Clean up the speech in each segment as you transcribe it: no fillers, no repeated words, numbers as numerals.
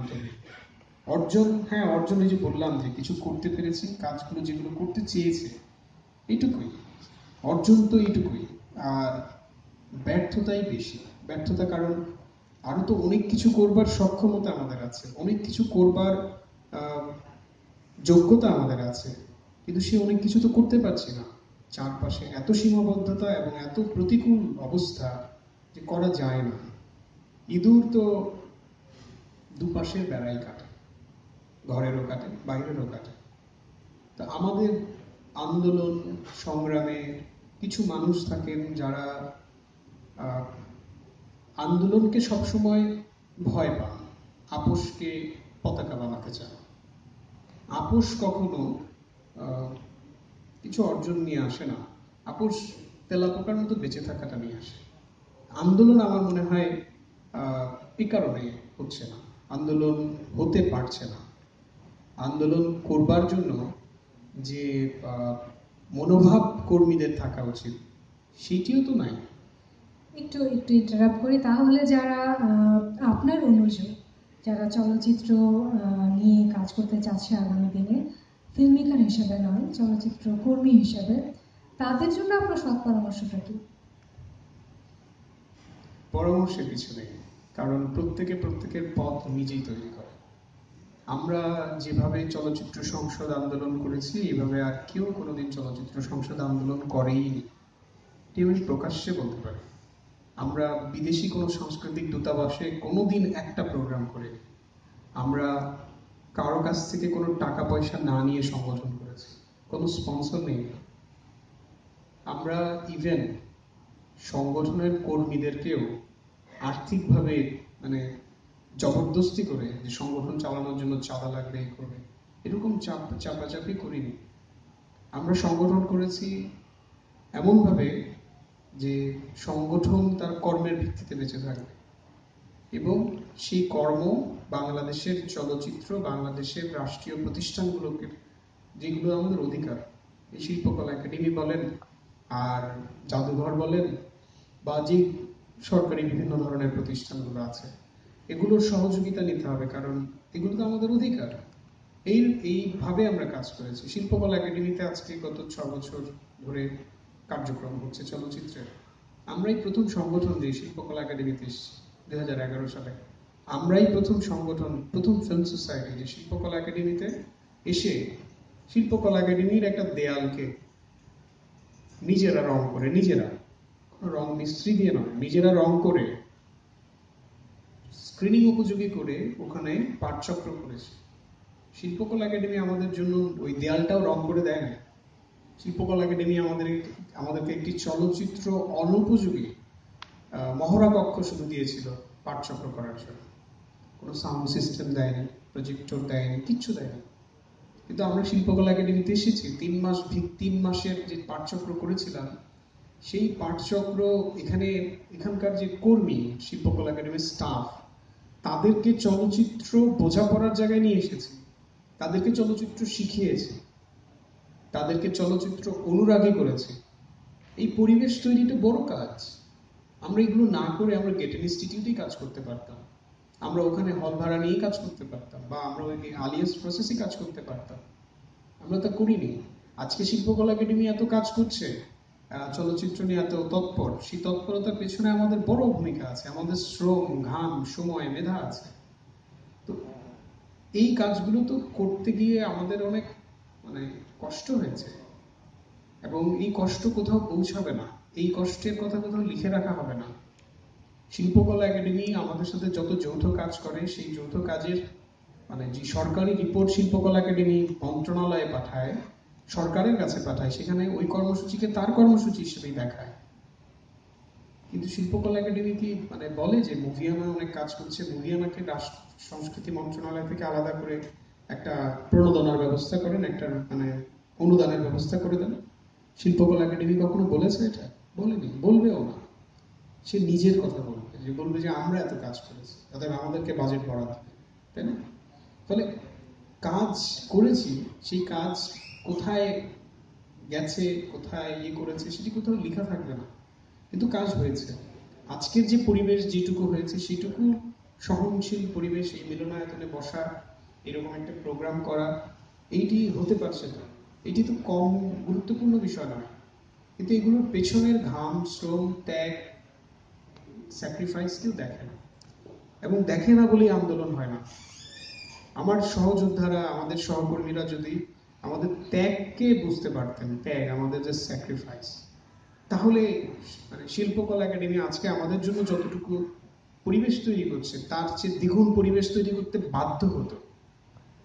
আন্তরিক। অর্জন, হ্যাঁ অর্জন, এই যে বললাম যে কিছু করতে পেরেছি, কাজগুলো যেগুলো করতে চেয়েছে এইটুকুই অর্জন, তো এইটুকুই। আর ব্যর্থতাই বেশি। ব্যর্থতা কারণ আরো তো অনেক কিছু করবার সক্ষমতা আমাদের আছে, অনেক কিছু করবার যোগ্যতা আমাদের আছে, কিন্তু সে অনেক কিছু তো করতে পারছি না। চারপাশে এত সীমাবদ্ধতা এবং এত প্রতিকূল অবস্থা যে করা যায় না। ইঁদুর তো দুপাশের বেড়াই কাটে, ঘরেরও কাটে বাইরেরও কাটে। তা আমাদের আন্দোলন সংগ্রামে কিছু মানুষ থাকেন যারা আন্দোলনকে সবসময় ভয় পান, আপোষকে পতাকা বানাতে চান। আপোষ কখনো কিছু অর্জন নিয়ে আসে না, আপোষ তেলাপোকার মতো বেঁচে থাকাটা নিয়ে আসে। আন্দোলন আমার মনে হয় এই কারণে হচ্ছে না, আন্দোলন হতে পারছে না। আন্দোলন করবার জন্য যে মনোভাব কর্মীদের থাকা উচিত সেটিও তো নাই। একটু ইন্টারাপ্ট করি তাহলে। যারা আপনার অনুযায়ী যারা চলচ্চিত্র নিয়ে কাজ করতে চাচ্ছে আগামী দিনে, ফিল্ম মেকার হিসেবে নয়, চলচ্চিত্র কর্মী হিসেবে, তাদের জন্য আপনার সৎ পরামর্শটা কি? পরামর্শের কিছু নেই, কারণ প্রত্যেকের পথ নিজেই তৈরি করে। আমরা যেভাবে চলচ্চিত্র সংসদ আন্দোলন করেছি, এইভাবে আর কেউ কোনোদিন চলচ্চিত্র সংসদ আন্দোলন করেইনি, কেউ প্রকাশ্যে বলতে পারে। আমরা বিদেশি কোনো সাংস্কৃতিক দূতাবাসে কোনোদিন একটা প্রোগ্রাম করে, আমরা কারো কাছ থেকে কোনো টাকা পয়সা না নিয়ে সংগঠন করেছি, কোনো স্পন্সর নেই। আমরা ইভেন সংগঠনের কর্মীদেরকেও আর্থিকভাবে মানে জবরদস্তি করে যে সংগঠন চালানোর জন্য চাঁদা লাগবে এই করবে, এরকম চাপাচাপি করিনি। আমরা সংগঠন করেছি এমনভাবে যে সংগঠন তার কর্মের ভিত্তিতে বেঁচে থাকবে, এবং সেই কর্ম বাংলাদেশের চলচ্চিত্র, বাংলাদেশের রাষ্ট্রীয় প্রতিষ্ঠানগুলোকে, যেগুলো আমাদের অধিকার, এই শিল্পকলা একাডেমি বলেন আর জাদুঘর বলেন বা যে সরকারি বিভিন্ন ধরনের প্রতিষ্ঠানগুলো আছে, এগুলোর সহযোগিতা নিতে হবে, কারণ এগুলো তো আমাদের অধিকার। এইভাবে আমরা কাজ করেছি। শিল্পকলা একাডেমিতে আজকে গত 6 বছর ধরে কার্যক্রম হচ্ছে চলচ্চিত্রের। আমরাই প্রথম সংগঠন যে শিল্পকলা একাডেমিতে এসেছি 2011 সালে। আমরাই প্রথম সংগঠন, প্রথম ফিল্ম সোসাইটি যে শিল্পকলা একাডেমিতে এসে শিল্পকলা একাডেমির একটা দেয়ালকে নিজেরা রং করে, নিজেরা রং মিস্ত্রি দিয়ে নয়, নিজেরা রং করে স্ক্রিনিং উপযোগী করে ওখানে পাঠচক্র করেছে। শিল্পকলা একাডেমি আমাদের জন্য ওই দেয়ালটাও রং করে দেয় না। শিল্পকলা একাডেমি আমাদেরকে একটি চলচ্চিত্র অনুপযোগী মহড়া কক্ষ শুধু দিয়েছিল পাঠচক্র করার জন্য। কোনো সাউন্ড সিস্টেম দেয়নি, প্রজেক্টর দেয়নি, কিচ্ছু দেয়নি। কিন্তু আমরা শিল্পকলা একাডেমিতে এসেছি 3 মাসের যে পাঠচক্র করেছিলাম, সেই পাঠচক্র এখানকার যে কর্মী, শিল্পকলা একাডেমির স্টাফ, তাদেরকে চলচ্চিত্র বোঝাপড়ার জায়গায় নিয়ে এসেছি, তাদেরকে চলচ্চিত্র শিখিয়েছে, তাদেরকে চলচ্চিত্র অনুরাগী করেছে। এই পরিবেশ তৈরিটা বড় কাজ। আমরা এগুলো না করে আমরা গেটেন ইনস্টিটিউটেই কাজ করতে পারতাম, আমরা ওখানে হল ভাড়া নিয়ে কাজ করতে পারতাম, বা আমরা ওই আলিয়াস প্রসেসে কাজ করতে পারতাম। আমরা তা করিনি। আজকে শিল্পকলা একাডেমি এত কাজ করছে, চলচ্চিত্র নিয়ে এত তৎপর, সেই তৎপরতার পেছনে আমাদের বড় ভূমিকা আছে, আমাদের শ্রম, ঘাম, সময়, মেধা আছে। তো এই কাজগুলো তো করতে গিয়ে আমাদের অনেক কষ্ট হয়েছে, এবং এই কষ্ট কোথাও পৌঁছাবে না, এই কষ্টের কথা কোথাও লিখে রাখা হবে না। শিল্পকলা একাডেমি আমাদের সাথে যত যৌথ কাজ করে, সেই যৌথ কাজের যে সরকারি রিপোর্ট শিল্পকলা একাডেমি মন্ত্রণালয়ে পাঠায়, সরকারের কাছে পাঠায়, সেখানে ওই কর্মসূচিকে তার কর্মসূচি হিসেবেই দেখায়। কিন্তু শিল্পকলা একাডেমি কি বলে যে মুভিয়ানা অনেক কাজ করছে, মুভিয়ানাকে রাষ্ট্র সংস্কৃতি মন্ত্রণালয় থেকে আলাদা করে একটা প্রণোদনার ব্যবস্থা করেন, একটা অনুদানের ব্যবস্থা করে দেন? শিল্পকলা একাডেমি কখনো বলেছে এটা? বলেনি, বলবেও না। সে নিজের কথা বলবে, যে বলবে যে আমরা এত কাজ করেছি, অতএব আমাদেরকে বাজেট বরাদ্দ দেবে, তাই না? ফলে কাজ করেছি, সেই কাজ কোথায় গেছে, কোথায় করেছে, সেটি কোথাও লেখা থাকবে না, কিন্তু কাজ হয়েছে। আজকের যে পরিবেশ যেটুকু হয়েছে, সেটুকু সহনশীল পরিবেশ, এই মিলনায়তনে বসা, এরকম একটা প্রোগ্রাম করা, এইটি হতে পারছে না। এটি তো কম গুরুত্বপূর্ণ বিষয় নয়, কিন্তু এগুলোর পেছনের ঘাম, শ্রম, ত্যাগ, স্যাক্রিফাইস কেউ দেখে না, এবং দেখে না বলেই আন্দোলন হয় না। আমার সহযোদ্ধারা, আমাদের সহকর্মীরা যদি আমাদের ত্যাগকে বুঝতে পারতেন, ত্যাগ আমাদের যে স্যাক্রিফাইস, তাহলে মানে শিল্পকলা একাডেমি আজকে আমাদের জন্য যতটুকু পরিবেশ তৈরি করছে তার চেয়ে দ্বিগুণ পরিবেশ তৈরি করতে বাধ্য হতো,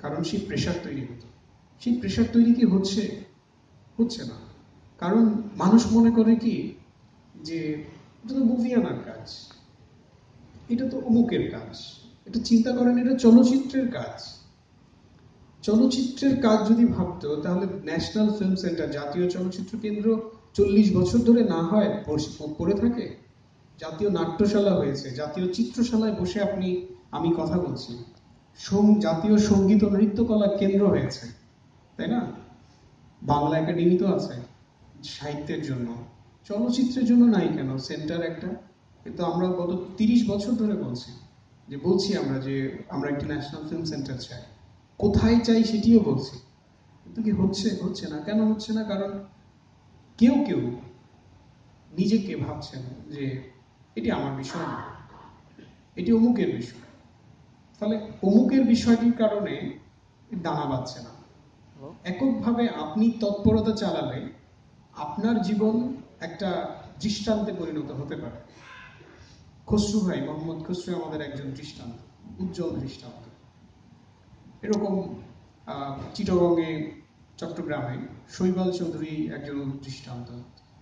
কারণ সেই প্রেশার তৈরি হতো। সেই প্রেশার তৈরি কি হচ্ছে? হচ্ছে না। কারণ মানুষ মনে করে কি যে এটা তো মুভি আনার কাজ, এটা তো অমুকের কাজ, এটা চিন্তা করেন এটা চলচ্চিত্রের কাজ। চলচ্চিত্রের কাজ যদি ভাবতো তাহলে ন্যাশনাল ফিল্ম সেন্টার, জাতীয় চলচ্চিত্র কেন্দ্র 40 বছর ধরে না হয় পড়ে থাকে। জাতীয় নাট্যশালা হয়েছে, জাতীয় চিত্রশালায় বসে আমি কথা বলছি, জাতীয় সঙ্গীত ও নৃত্যকলা কেন্দ্র হয়েছে, তাই না? বাংলা একাডেমি তো আছে সাহিত্যের জন্য, চলচ্চিত্রের জন্য নাই কেন সেন্টার একটা? কিন্তু আমরা গত 30 বছর ধরে বলছি আমরা যে আমরা একটি ন্যাশনাল ফিল্ম সেন্টার চাই। কোথায় চাই সেটিও বলছি, কিন্তু কি হচ্ছে না। কেন হচ্ছে না? কারণ কেউ কেউ নিজেকে ভাবছেন যে এটি আমার বিষয় না, এটি অমুকের বিষয়। ফলে অমুকের বিষয়টির কারণে দানা বাঁধছে না। এককভাবে আপনি তৎপরতা চালালে আপনার জীবন একটা দৃষ্টান্তে পরিণত হতে পারে। খসরু ভাই, মোহাম্মদ খসরু আমাদের একজন দৃষ্টান্ত, উজ্জ্বল দৃষ্টান্ত। এরকম চিটাগংয়ে, চট্টগ্রামে শৈবাল চৌধুরী একজন দৃষ্টান্ত,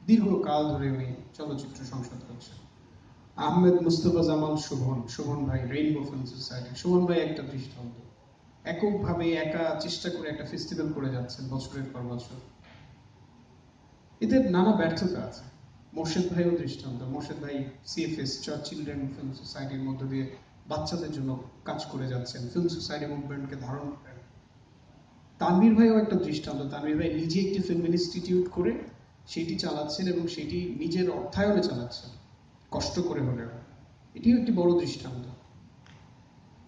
দীর্ঘকাল ধরে উনি চলচ্চিত্র সংসদ করছেন। আহমেদ মুস্তফা জামাল শোভন ভাই, রেইনবো ফিল্ম সোসাইটি, শোভন ভাই একটা দৃষ্টান্ত। এককভাবে একা চেষ্টা করে একটা ফেস্টিভ্যাল করে যাচ্ছেন বছরের পর বছর। এদের নানা ব্যর্থতা আছে। মোর্শেদ ভাইও দৃষ্টান্ত। মোর্শেদ ভাই সিএফএস, চিলড্রেন ফিল্ম সোসাইটির মধ্য দিয়ে বাচ্চাদের জন্য কাজ করে যাচ্ছেন, ফিল্ম সোসাইটি মুভমেন্টকে ধারণ করেন। তানভীর ভাইও একটা দৃষ্টান্ত। তানভীর ভাই নিজে একটি ফিল্ম ইনস্টিটিউট করে সেটি চালাচ্ছেন, এবং সেটি নিজের অর্থায়নে চালাচ্ছেন, কষ্ট করে হলেও। এটিও একটি বড় দৃষ্টান্ত।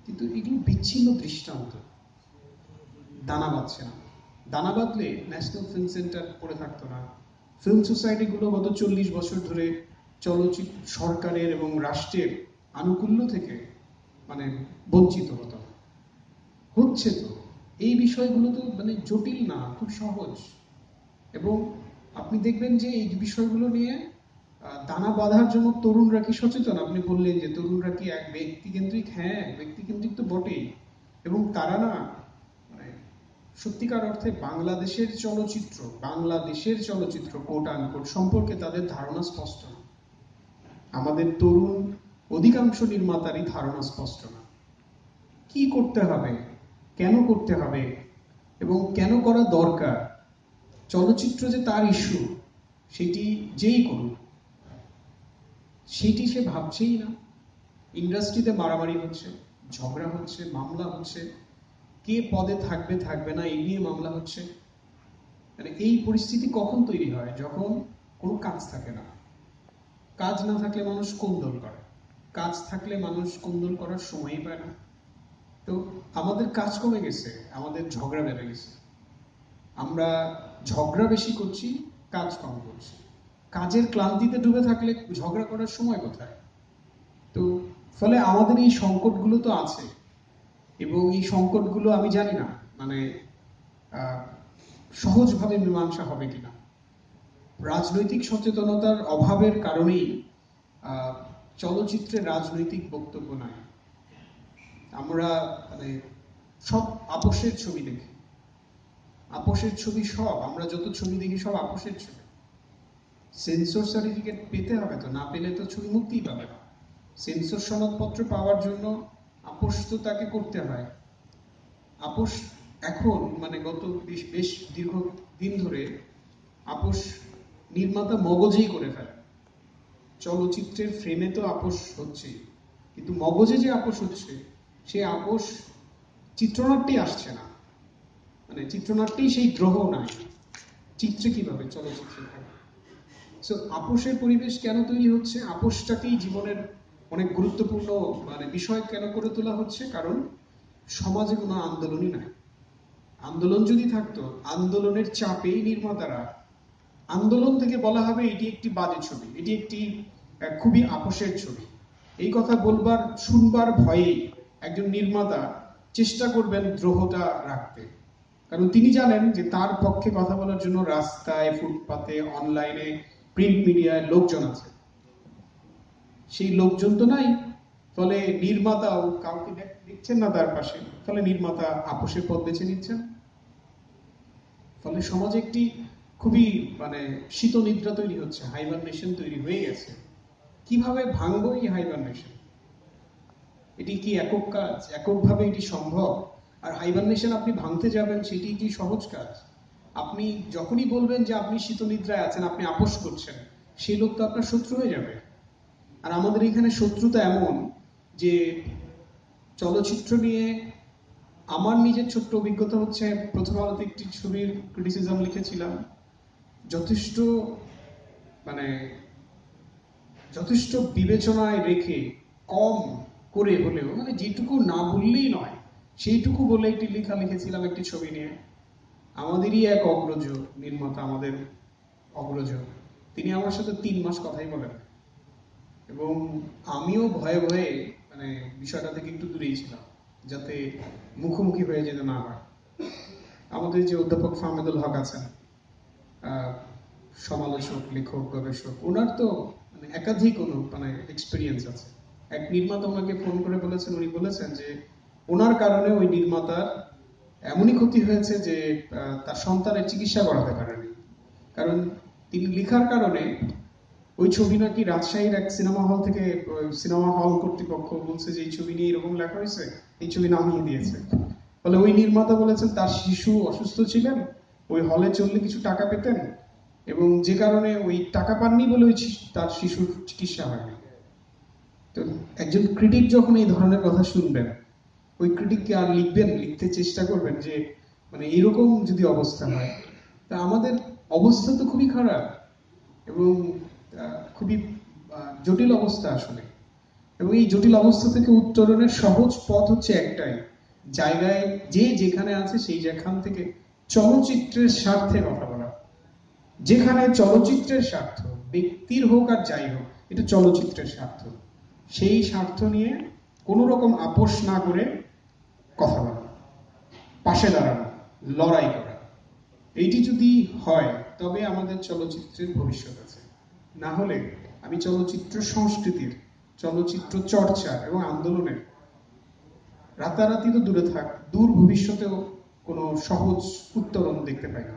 কিন্তু এগুলো বিচ্ছিন্ন দৃষ্টান্ত, দানা বাঁধছে না। দানা বাঁধলে ন্যাশনাল ফিল্ম সেন্টার পড়ে থাকতো না। ফিল্ম সোসাইটিগুলো গত 40 বছর ধরে চলচ্চিত্র সরকারের এবং রাষ্ট্রের আনুকূল্য থেকে বঞ্চিত হতো। হচ্ছে তো, এই বিষয়গুলো তো জটিল না, খুব সহজ। এবং আপনি দেখবেন যে এই বিষয়গুলো নিয়ে দানা বাঁধার জন্য তরুণরা কি সচেতন? আপনি বললেন যে তরুণরা কি এক ব্যক্তিকেন্দ্রিক? হ্যাঁ, ব্যক্তিকেন্দ্রিক তো বটেই। এবং তারা না সত্যিকার অর্থে বাংলাদেশের চলচ্চিত্র কোট আনকোট সম্পর্কে তাদের ধারণা স্পষ্ট না। আমাদের তরুণ অধিকাংশ নির্মাতারই ধারণা স্পষ্ট না। কি করতে হবে, কেন করতে হবে, এবং কেন করা দরকার। চলচ্চিত্র যে তার ইস্যু, সেটি যেই করুক, সেটি সে ভাবছেই না। ইন্ডাস্ট্রিতে মারামারি হচ্ছে, ঝগড়া হচ্ছে, মামলা হচ্ছে, কে পদে থাকবে না এই নিয়ে মামলা হচ্ছে। এই পরিস্থিতি কখন তৈরি হয়? যখন কোনো কাজ থাকে না। কাজ না থাকলে মানুষ কোন্দল করে, কাজ থাকলে মানুষ কোন্দল করার সময়ই পায় না। তো আমাদের কাজ কমে গেছে, আমাদের ঝগড়া বেড়ে গেছে। আমরা ঝগড়া বেশি করছি, কাজ কম করছি। কাজের ক্লান্তিতে ডুবে থাকলে ঝগড়া করার সময় কোথায়? তো ফলে আমাদের এই সংকটগুলো তো আছে, এবং এই সংকটগুলো আমি জানি না সহজভাবে মীমাংসা হবে কিনা। রাজনৈতিক সচেতনতার অভাবের কারণেই চলচ্চিত্রে রাজনৈতিক বক্তব্য নাই। আমরা সব আপোষের ছবি দেখি, আপোষের ছবি সব, আমরা যত ছবি দেখি সব আপোষের ছবি। সেন্সর সার্টিফিকেট পেতে হবে তো, না পেলে তো ছবি মুক্তিই পাবে না। সেন্সর সনদপত্র পাওয়ার জন্য আপোষ তো তাকে করতে হয়। আপোষ এখন গত বেশ দীর্ঘদিন ধরে আপোষ নির্মাতা মগজেই করে ফেলে। চলচ্চিত্রের ফ্রেমে তো আপোষ হচ্ছে, কিন্তু মগজে যে আপোষ হচ্ছে, সে আপোষ চিত্রনাট্যেই আসছে না। চিত্রনাট্যেই সেই গ্রহ নাই, চিত্রে কিভাবে চলচ্চিত্রে থাকে। সো আপোষের পরিবেশ কেন তৈরি হচ্ছে? আপোষটাকেই জীবনের অনেক গুরুত্বপূর্ণ বিষয় কেন করে তোলা হচ্ছে, কারণ সমাজে কোনো আন্দোলনই নাই। আন্দোলন যদি থাকতো, আন্দোলনের চাপেই নির্মাতারা, আন্দোলন থেকে বলা হবে এটি একটি বাজে ছবি, এটি একটি খুবই আপোষের ছবি, এই কথা বলবার শুনবার ভয়েই একজন নির্মাতা চেষ্টা করবেন দ্রোহটা রাখতে। কারণ তিনি জানেন যে তার পক্ষে কথা বলার জন্য রাস্তায়, ফুটপাতে, অনলাইনে, প্রিন্ট মিডিয়ায় লোকজন আছে, সেই লোকজন তো নাই। ফলে নির্মাতাও কাউকে দেখছেন না তার পাশে, ফলে নির্মাতা আপোষের পথ বেছে নিচ্ছেন। ফলে সমাজে একটি খুবই শীত নিদ্রা তৈরি হচ্ছে, হাইবারনেশন তৈরি হয়ে গেছে। কিভাবে ভাঙবো এই হাইবারনেশন? এটি কি একক কাজ? এককভাবে এটি সম্ভব? আর হাইবারনেশন আপনি ভাঙতে যাবেন, সেটি কি সহজ কাজ? আপনি যখনই বলবেন যে আপনি শীত নিদ্রায় আছেন, আপনি আপোষ করছেন, সেই লোক তো আপনার শত্রু হয়ে যাবে। আর আমাদের এখানে শত্রুতা এমন যে, চলচ্চিত্র নিয়ে আমার নিজের ছোট্ট অভিজ্ঞতা হচ্ছে, প্রথম আলোতে একটি ছবির ক্রিটিসিজম লিখেছিলাম, যথেষ্ট যথেষ্ট বিবেচনায় রেখে কম করে হলেও, যেটুকু না বললেই নয় সেইটুকু বলে একটি লেখা লিখেছিলাম একটি ছবি নিয়ে। আমাদেরই এক অগ্রজ নির্মাতা, আমাদের অগ্রজ, তিনি আমার সাথে 3 মাস কথাই বলেন, এবং আমিও ভয়ে ভয়ে বিষয়টা থেকে একটু দূরেই ছিলাম, যাতে মুখোমুখি হয়ে যেতে না হয়। আমাদের যে অধ্যাপক ফাহমেদুল হক আছেন, সমালোচক, লেখক, গবেষক, ওনার তো একাধিক এক্সপিরিয়েন্স আছে। এক নির্মাতা ওনাকে ফোন করে বলেছেন, উনি বলেছেন যে ওনার কারণে ওই নির্মাতার এমনই ক্ষতি হয়েছে যে তার সন্তানের চিকিৎসা করাতে পারেনি। কারণ তিনি লেখার কারণে ওই ছবি নাকি রাজশাহীর এক সিনেমা হল থেকে, সিনেমা হল কর্তৃপক্ষ বলছে যে এই ছবি নিয়ে এরকম লেখা হয়েছে, এই ছবি নামিয়ে দিয়েছে। ফলে ওই নির্মাতা বলেছেন তার শিশু অসুস্থ ছিলেন, ওই হলে চললে কিছু টাকা পেতেন, এবং যে কারণে ওই টাকা পাননি বলে ওই তার শিশুর চিকিৎসা হয়নি। তো একজন ক্রিটিক যখন এই ধরনের কথা শুনবেন, ওই ক্রিটিককে আর লিখবেন, লিখতে চেষ্টা করবেন যে এরকম যদি অবস্থা হয়, তা আমাদের অবস্থা তো খুবই খারাপ এবং খুবই জটিল অবস্থা আসলে। এবং এই জটিল অবস্থা থেকে উত্তরণের সহজ পথ হচ্ছে একটাই, জায়গায় যে যেখানে আছে সেই যেখান থেকে চলচ্চিত্রের স্বার্থে কথা বলা। যেখানে চলচ্চিত্রের স্বার্থ, ব্যক্তির হোক আর যাই হোক, এটা চলচ্চিত্রের স্বার্থ, সেই স্বার্থ নিয়ে কোনো রকম আপোষ না করে কথা বলা, পাশে দাঁড়ানো, লড়াই করা। এইটি যদি হয় তবে আমাদের চলচ্চিত্রের ভবিষ্যৎ আছে। না হলে আমি চলচ্চিত্র সংস্কৃতির, চলচ্চিত্র চর্চা এবং আন্দোলনের রাতারাতি তো দূরে থাক, দূর ভবিষ্যতেও কোনো সহজ উত্তরণ দেখতে পাই না।